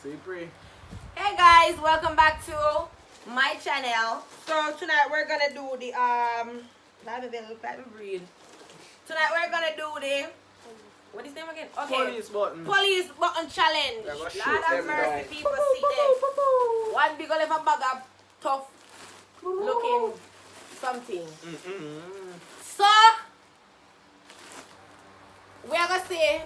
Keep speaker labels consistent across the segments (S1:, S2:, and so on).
S1: Say pray.
S2: Hey guys, welcome back to my channel. So tonight we're gonna do the let me breathe. Tonight we're gonna do the what is the name again? Okay. Police button challenge. Lord have mercy, people see them. One big old bag of tough looking something. So we are gonna say,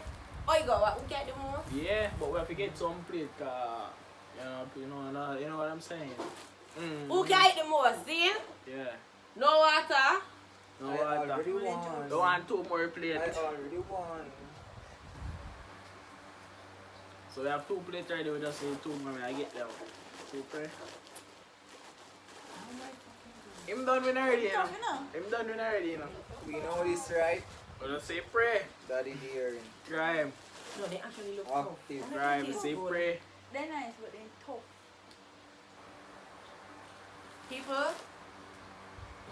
S2: oh you go, what we get the more?
S1: Yeah, but we have to get some plate, you know what I'm saying.
S2: Who can eat the most? See?
S1: Yeah.
S2: No water.
S1: No water. Don't want 2 more plates.
S3: I already won.
S1: So we have 2 plates already. We just need 2 more. I get them. Super. I'm done with already, you know. I'm done with already, you know.
S3: We know this, right?
S1: We just say pray.
S3: Daddy hearing.
S1: Crime.
S2: No, they actually look
S3: Active.
S2: tough.
S1: Crime. Say pray.
S4: They're nice, but they're tough.
S2: People,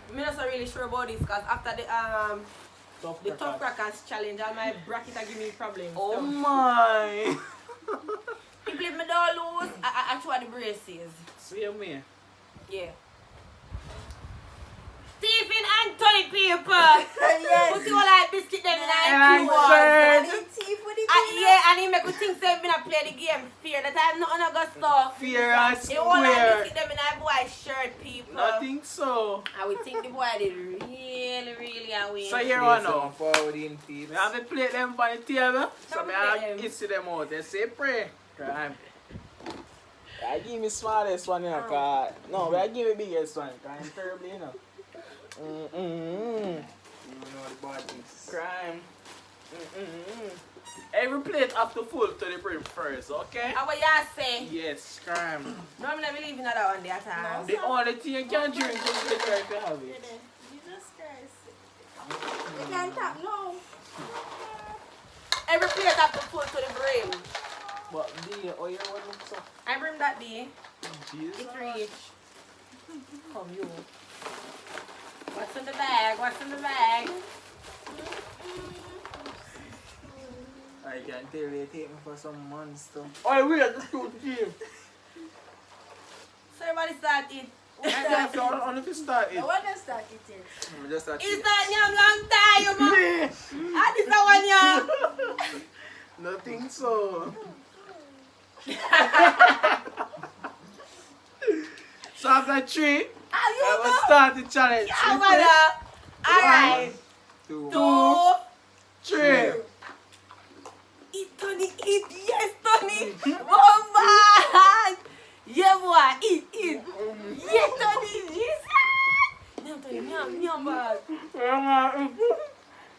S2: I'm not so really sure about this because after the Tough Crackers challenge, all my bracket are giving me problems.
S1: Oh
S2: So,
S1: my.
S2: people, if I don't lose, I try the braces.
S1: Same me.
S2: Yeah. Tt and Tonny, people. Yes. Put you all like biscuit them in
S1: And
S2: like
S1: shirt.
S2: yeah, and he make me think so me not play the game fair. That I'm not gonna go stuff.
S1: Fear and
S2: He all like
S1: square.
S2: biscuit them in a boy shirt, people.
S1: I think so.
S2: I would think the boy did really a win.
S1: So here one now.
S3: Forward in peeps.
S1: We have to plate them on the table. So
S2: Come
S1: I
S2: plate
S1: have
S2: them.
S1: to see them out. They say pray. Crime. I give me smallest one, you know, cause no, I give me biggest one, cause I'm terrible, you know.
S3: You know the bodies.
S1: Crime. Every plate have to full to the brim first, okay?
S2: How what y'all say?
S1: Yes, crime.
S2: No, I'm not believing that one there at all.
S1: The only thing you can drink is the if you have it.
S4: Jesus Christ. You can't tap, no.
S2: Every plate have to full to the brim.
S1: But the oh yeah, what looks so
S2: I brim that day.
S1: Jesus.
S2: It reach.
S1: Come you.
S2: What's in the bag? What's in the bag?
S3: I can tell they take me for some monster.
S1: Oh wait, just two team.
S2: So everybody start it.
S1: And if you only if you start it.
S4: I want to start it.
S3: I'm just a
S2: It's that young long time, man. Ah, this the one, young.
S1: Nothing so. So after 3,
S2: Ah, you
S1: I will
S2: go.
S1: start the challenge.
S2: Yeah, mother. Alright.
S3: 2.
S2: 2.
S1: 3.
S2: Eat, Tony, eat. Yes, Tony. Oh, man. Yeah, boy. Eat. Yes, Tony. Jesus. Yum, Tony. Yum, man.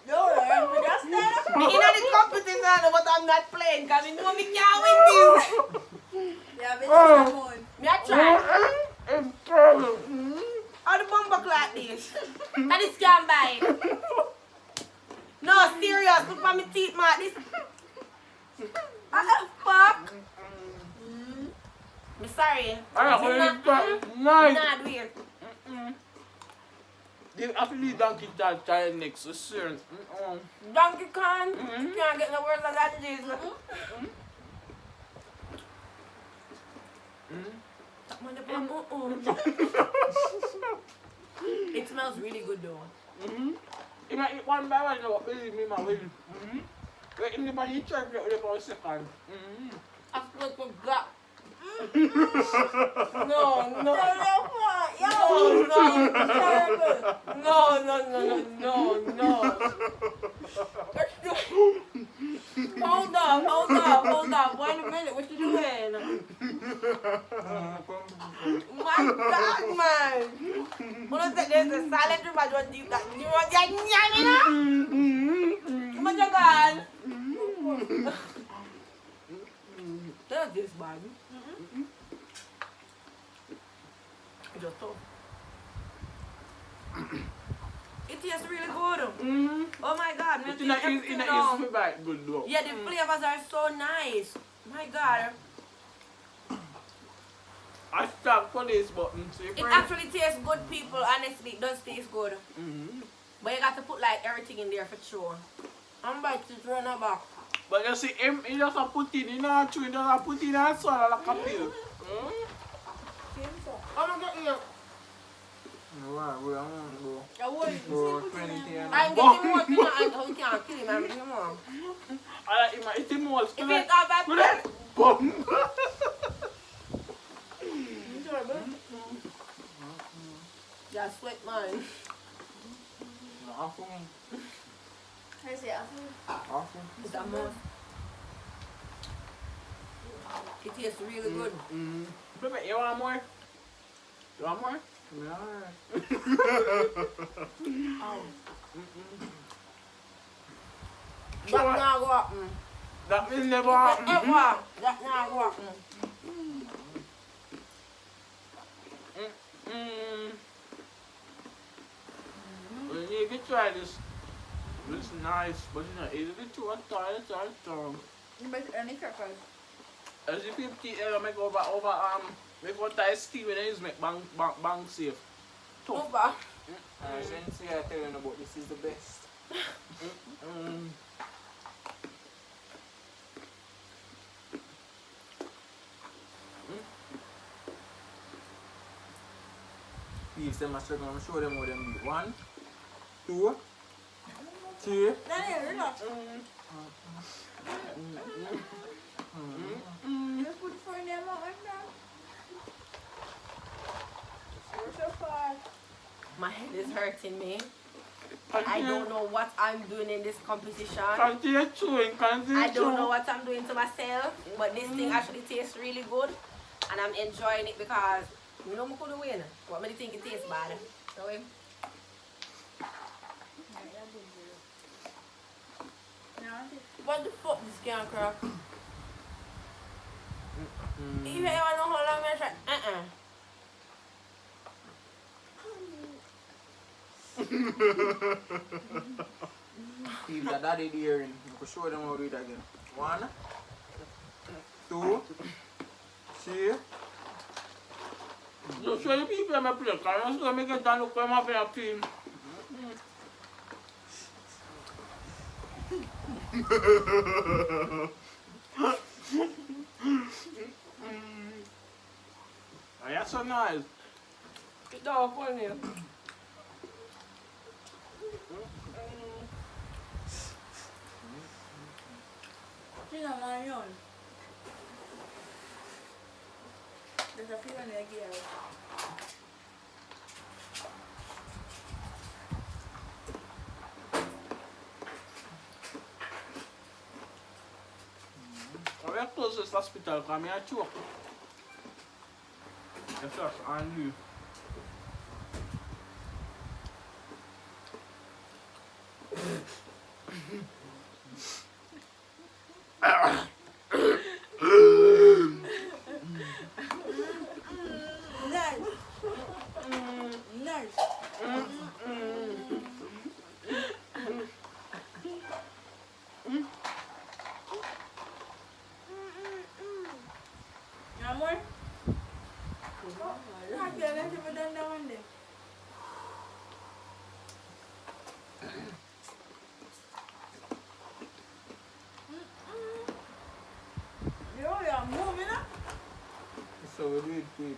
S4: No, I'm just there.
S2: Me in the competition, but I'm not playing because you know me can't win this.
S4: Yeah, but it's come on.
S2: Me I try. How the bumper like this? That is scam by. No, serious. Look at my teeth, man. This. What the fuck? Me sorry.
S1: Nice.
S2: Nah, do it.
S1: You have to leave Donkey Child next, so soon.
S2: Donkey Kong. You can't get no worse than that, Jesus. It smells really good though.
S1: You might eat one by one, though, believe me, man. Wait, anybody try to get it for a second.
S2: I swear to God. No.
S4: No,
S2: Hold up. Wait a minute. What you doing? My God, man. Hold on, there's a silent room. I don't do that. You want that? Come on, God. That's this bad. Just tough. It tastes really good. Oh my God,
S1: It's good though.
S2: yeah, the flavors are so nice. My God.
S1: I stuck for this button.
S2: It actually tastes good, people. Honestly, it does taste good. But you got to put like everything in there for sure. I'm about to turn it back.
S1: But you see him, he just a put in, he not chew, he just a put in and swallow like a pill.
S2: I'm gonna get you.
S3: No, bro, I'm gonna go.
S4: I won't.
S3: Bro, 20 and
S2: I'm getting more thing and how you can't kill him. I'm getting more.
S1: I like him, I eat him all.
S2: If it's all that
S1: Look at Boom!
S2: yeah, sweat man.
S3: Off for me.
S4: I say after.
S3: Off for me.
S2: It's a must. It tastes really good.
S1: Pepe, you want more? You want more?
S3: Yeah,
S2: Oh.
S1: Sure.
S2: That now go up.
S1: That will never
S2: Ever.
S1: happen.
S2: That now go up.
S1: Well, you can try this. It's nice, but it's not easy to try.
S4: You must earn the crackers.
S1: As if you keep make over make what I steam and then use make bang safe. Tough.
S2: Over.
S3: since we are telling about this is the best. These them are struggling. I'm show them how them do. 1, 2, 3.
S4: Daniel, relax. Just put for them out like that. So far.
S2: My head is hurting me. I don't know what I'm doing in this competition.
S1: Continue chewing, continue
S2: I don't know what I'm doing to myself, but this thing actually tastes really good, and I'm enjoying it because you know I could win. What many think it tastes bad? So, what the fuck this can crack? Even if I know how long I try,
S3: Keep the daddy there in. You can show them how to do it again. 1, 2, 3.
S1: Just show the people my plate, because I'm going to make it done look like I'm a film. That's so nice.
S2: it's all funny.
S4: You know, my own. There's a few in there here.
S1: I'm close to this hospital because I'm choke. That's just on you.
S4: Nice. Nice. You want more? Okay, let's put them down there. Yo, you're moving up.
S3: So we do it quick.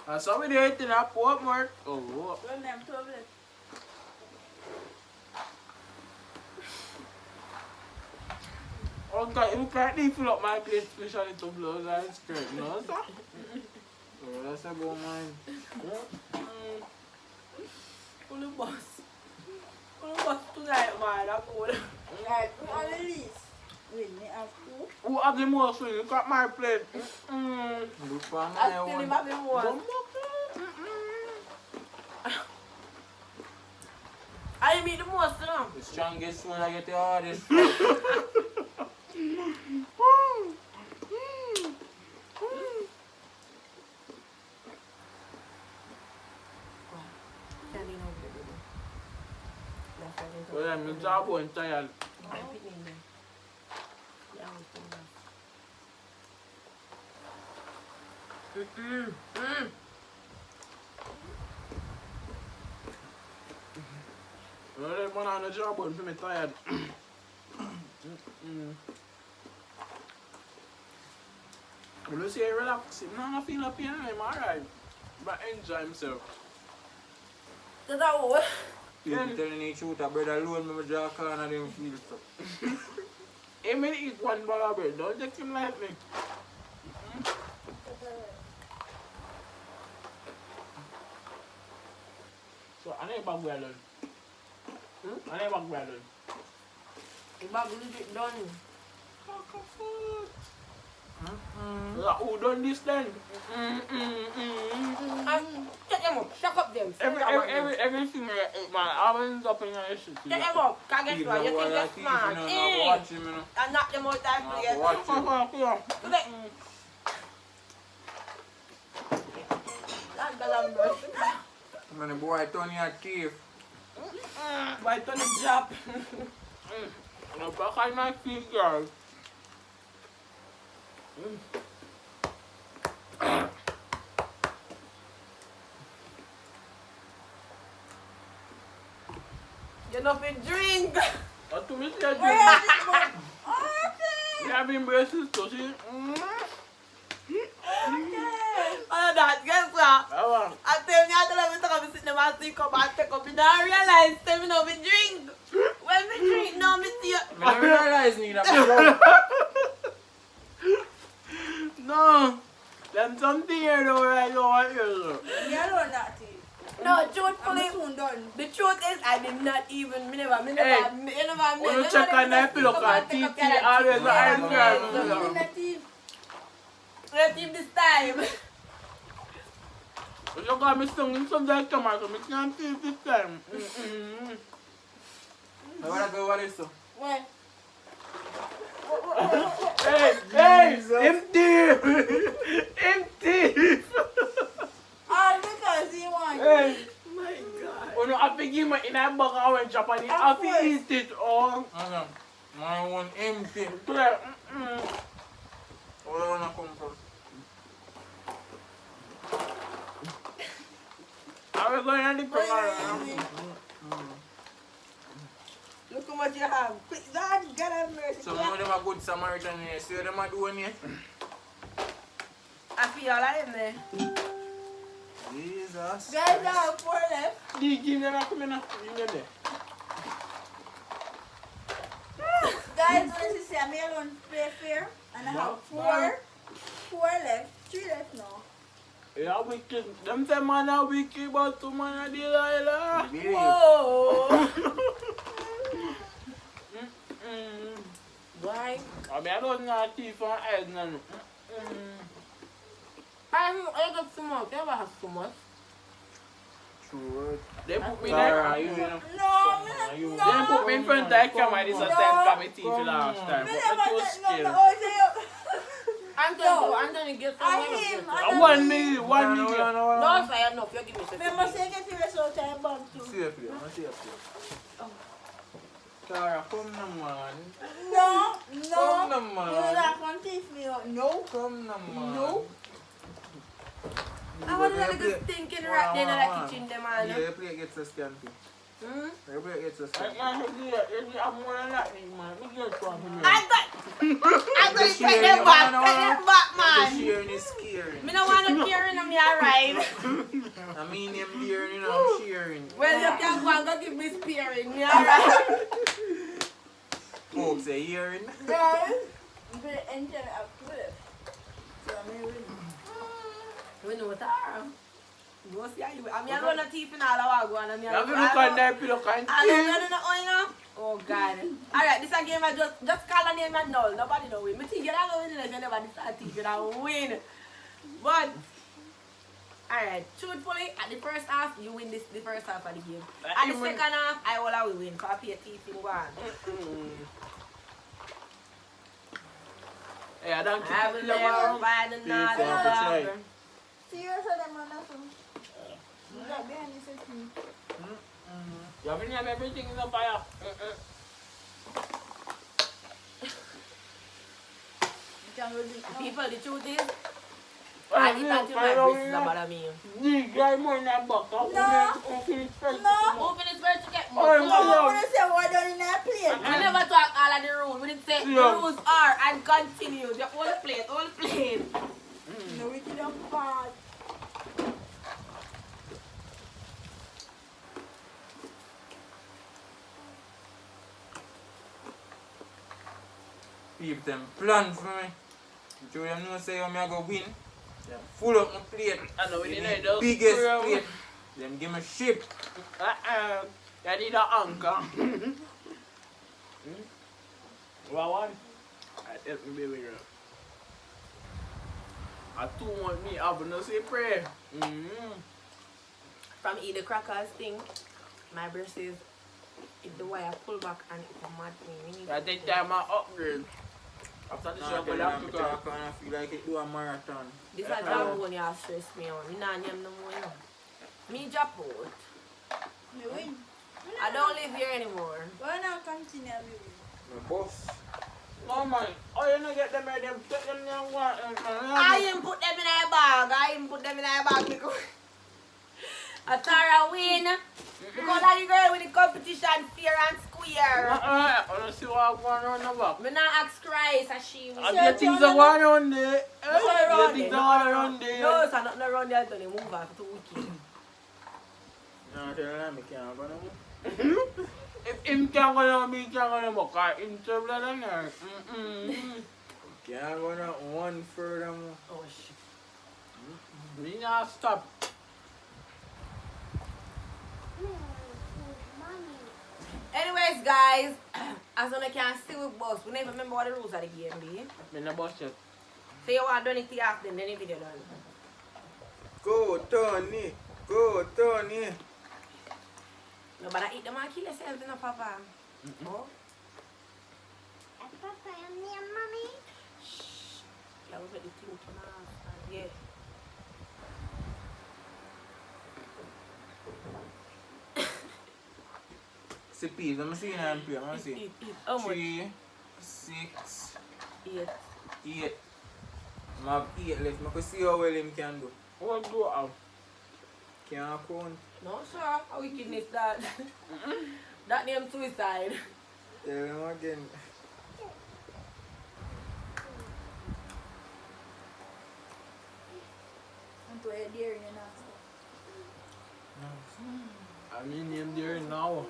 S1: And so we did it in a port mark. Oh,
S4: Run them 12 left.
S1: okay, you can't even fill up my plate, especially to blows and skirt, no, sir?
S3: So that's about mine.
S2: Who the boss? Who the boss tonight, man? I'm good.
S4: Right, on the list. Wait, me have 2.
S1: Who have the most food? You got my plate.
S3: Look for
S2: I
S3: my
S2: still
S3: one.
S2: have him one. I meet the most of them.
S3: The strongest one I get the hardest.
S1: Well, I'm job and tired. Well, I'm on a job and I'm tired. You see, relax. Him not feel no pain. I'm alright. But enjoy himself.
S2: That's how.
S3: You be telling each other, brother alone, me draw a corner, them feel so.
S1: He may eat one bag of bread. Don't take him lightly. So, ano yung bag mo yan? Ano yung bag mo yan?
S2: The bag legit done.
S1: Kakafoot. Who done this then?
S2: Check them up. Shut up them.
S1: Everything I ate, man, I was up in your shit.
S2: Check them up. Can't get one. You think you're smart. And knock them out that place. That's the number.
S3: Man, the boy Tony a thief.
S1: Boy Tony drop. No back on my feet, girl.
S2: You know if you drink.
S1: What to me say drink? You have embraces to see?
S2: Oh, that, guess what? I tell me, I tell me to come sit in the house, come and take up. And I realize, tell me now, me drink. When me drink, now me see you.
S3: I don't realize need a
S1: No. Them something here though, right over here.
S4: You don't that tea.
S2: No, truthfully,
S4: I'm soon done.
S2: the truth is, I did not even, me never,
S1: Hey, when you check on that pillow, cause TT always an ice cream.
S4: That tea.
S2: Let's keep this time.
S1: When you got me singing some that come out, so I can't see this time.
S3: I wanna go what is so?
S4: What?
S1: Hey, empty! Empty!
S4: All because he wants.
S1: Hey,
S2: My God.
S1: when you have to give me in a bag of orange Japan, you have to eat it all.
S3: I want empty.
S1: Where
S3: Where I wanna come from?
S1: I was going to the
S2: Look how much you have. Quick, God, God have mercy.
S3: Some of them are good Samaritan here. See what them are doing here?
S2: I feel all in there.
S3: Jesus.
S4: Guys, I have 4 left.
S1: Give them a come in. Give them
S4: Guys, when you say I'm alone play fair, and I have 4 left. 3 left now.
S1: Yeah, wicked. Them say man are wicked, but 2 man are Delilah.
S2: Whoa. Why?
S1: I mean, I don't know teeth and eyes, no.
S2: I got so much. You ever have so much?
S3: True.
S1: They put me
S3: Sarah,
S1: there.
S3: you know.
S4: No,
S3: you-
S4: no.
S1: They put me in front of the camera. This is a time committee for last time.
S4: Me
S1: But
S4: never
S1: it was
S4: said no,
S1: skill.
S2: Anthony, get some
S4: I him.
S1: I 1 million, 1 million.
S2: No, sir, enough. You give me some.
S4: Remember say get the rest of the time back too.
S3: See if you. See if you. Sarah, come now, man.
S4: No,
S3: Come
S4: no.
S3: now,
S4: You
S3: man.
S4: not gonna teach me. No.
S3: Come now, man.
S4: No.
S2: I want to like a stinking rat there in the kitchen, them man.
S3: Yeah, your plate gets a scan too. Your plate gets a scan.
S1: Like, man, you have more than that, man. Me get one for me.
S2: I got to take them back. Take them back,
S3: The
S2: man.
S3: sharing is scaring.
S2: Me no want to carry them, me alright.
S3: I mean, I'm hearing, you know, I'm sharing.
S2: Well, you can go and go give me spearing, me alright.
S3: Folks, say hearing.
S4: Guys, the engine up to it. So I'm here with you.
S2: We know what I you see how you I'm going to teeth in all the go and I'm
S1: You have to look on that pillow, can't
S2: I
S1: you?
S2: don't know oil now. Oh God. Alright, this a game I just call a name and null. Nobody know win. Me think you don't go win unless you never start teeth, you don't win. But alright, truthfully, at the first half, you win the first half of the game. At the second half, I will win because I pay teeth in one.
S1: Hey, I don't
S2: I will never find another.
S4: Serious of them on nothing. You got behind this with me.
S1: You have to have everything in the fire.
S4: You can go do it.
S2: People, the truth is, I eat until my breasts are bother me.
S1: This guy more than that box.
S4: No.
S1: Finish first.
S4: No.
S2: Open it first to get
S1: Oh,
S2: more.
S4: No, I'm gonna say what done in that plate.
S2: We never talk all of the rules. We didn't say the rules are and continue. The whole plate, whole plate.
S3: people them plan for me. So them know say I'm gonna win. Them full up my plate.
S1: I know we
S3: Give
S1: didn't
S3: me
S1: know
S3: biggest
S1: those
S3: plate. Them give me ship.
S1: I need an anchor. What one? I help me baby girl. I too want me have no say pray.
S2: From eat the crackers thing, my breast says if the wire pull back and it a mad thing.
S1: I take time I upgrade. After the show, I have to go.
S3: I feel like it do a marathon.
S2: This a job when you stress me out. Me not name no more. You know. Me drop out.
S4: Me win.
S2: I don't live here anymore.
S4: Why not continue me win?
S3: My boss.
S1: No man, oh you don't get them ready, take them young one.
S2: I didn't put them in a bag. I didn't put them in a bag because I Tara win. Because I the girl with the competition fair and square.
S1: I don't see what going on the back.
S2: Me not ask Christ as she win.
S1: I get things that going on there.
S2: Around
S1: Things
S2: there,
S1: that going on there.
S2: no, so nothing around there to move off to wicked.
S1: No, tell them I can't go no more. If him can't go no, me can't go no more. Cause him trouble than her.
S3: Can't go not one furthermore.
S2: Oh shit.
S1: We not stop.
S2: Anyways, guys, as long as I can see with boss, we never remember what the rules of the game be.
S1: Me no boss yet.
S2: So you want to do anything after then the video done.
S3: Go Tony. Go Tony.
S2: No, but I eat them and kill yourself, you know, Papa. Oh?
S5: Papa, I'm near mommy.
S2: Shh. Yeah, we got the thing to now. Yeah.
S3: See peas, I'm seeing I'm pure. I'm
S2: Eat,
S3: seeing
S2: eat, eat. How much?
S3: 3, 6,
S2: 8.
S3: 8. I have 8 left. I can see how well him can do.
S1: What do I?
S3: Can't count.
S2: No, sir. How wickedness that? That name suicide.
S3: Tell him again.
S4: And to a deer in the
S1: I mean him there now.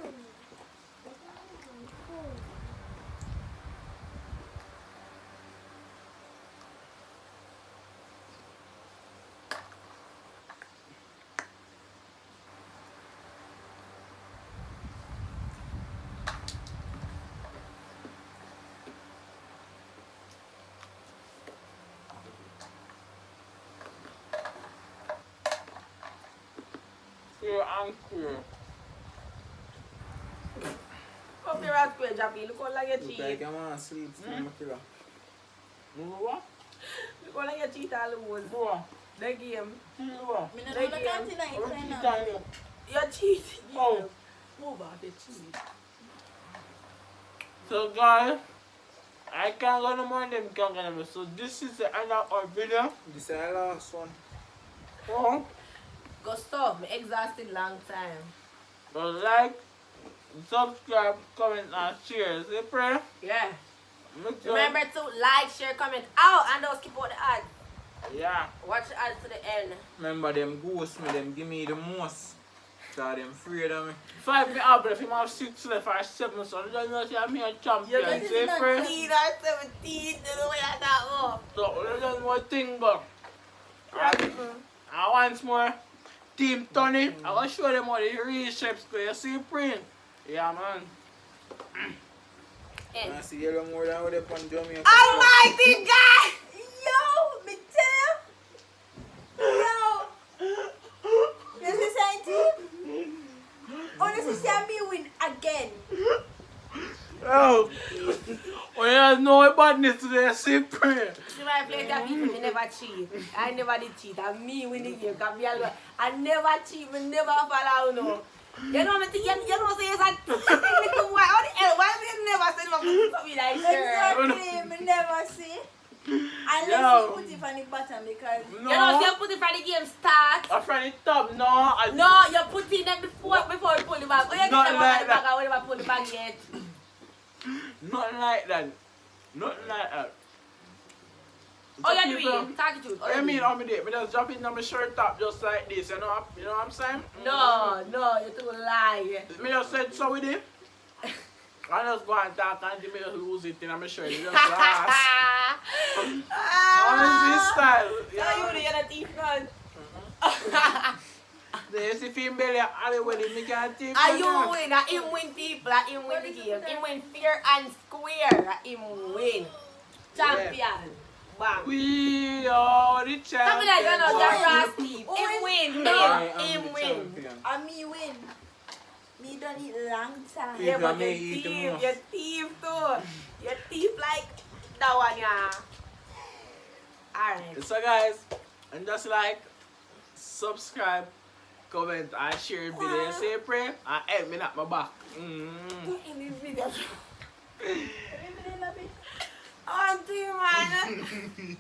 S1: Fear and queer.
S2: Come here at square, Jappy. Look how like your
S3: Look
S2: cheat.
S3: like I'm on sleep from my killer.
S1: What?
S2: Look how like your cheat all the was.
S1: What?
S2: The game.
S1: What?
S4: Me not know the continent
S1: What
S4: inside
S1: you
S4: now.
S1: tell
S2: You're cheating.
S1: Oh.
S2: Move off your cheat.
S1: So guys, I can't go no more than them can't go no more. So this is the end of our video.
S3: This is the last one.
S1: Oh,
S2: Go stop. Me exhausted long time.
S1: so like, subscribe, comment and share. Say prayer.
S2: Yeah.
S1: Make sure-
S2: Remember to like, share, comment. Oh, and don't skip out the ad.
S1: Yeah.
S2: Watch the ads to the end.
S3: Remember them ghosts me, them give me the most. Cause them afraid of me.
S1: 5 me up, but if you have 6 left or 7, so you don't know if I'm here champion.
S2: You're
S4: This
S1: Say
S4: is not
S1: prayer.
S2: 15 or 17. The way I thought.
S1: So you don't know what thing, but. And once more, Team Tony, I'm gonna show them how the real shapes go. You see print? Yeah, man.
S2: End.
S3: I see yellow more than what they on Jamaican.
S2: Almighty God!
S4: Yo, me tell you. Yo. You see something? Honestly, see me win again.
S1: Oh, well, you know badness today. See prayer.
S2: See my play that people, me never cheat. I never did cheat. And me win the game. Cause me alone. I never cheat. Me never follow no. You know me think, you know say it's a little boy. How the hell? Why me never send my food for me like sure?
S4: Exactly, me never see. Unless
S1: Yo.
S4: you put it on the bottom because
S1: No.
S2: You know, so you put it for the game start.
S1: I'm from the top. No, I
S2: No, you put it in before you pull the bag. Oh, you get
S1: Not
S2: the
S1: like
S2: bag the bag
S1: that.
S2: and when you pull the bag yet.
S1: Nothing like that. Nothing like that.
S2: Oh,
S1: Some
S2: you're
S1: people-
S2: doing? Talk it to.
S1: What do you mean how me do it? Me just drop it on my shirt top just like this, you know what I'm saying?
S2: No, no, you too lie.
S1: Me just said so with it. I just go and talk and me lose it and I'm sure it just last. Honestly style.
S2: So you the other thief gun.
S1: There's a female Hollywood me can't take.
S2: Are you win? Him win people. Him win the game. Him win fair and square. Him win. Champion. Bam.
S1: We are the champions.
S2: Come on, you know, John Ross thief. Him win. Him win.
S4: And me win. Me don't eat long time.
S2: Yeah, but
S3: may
S2: you
S3: eat them
S2: thief.
S3: more.
S2: You thief too. You thief like that one, yeah. Alright.
S1: So guys, and just like, subscribe, comment and share the video. Say pray and help me at my back.
S2: In this video.
S4: Everybody love it.
S2: Auntie, man.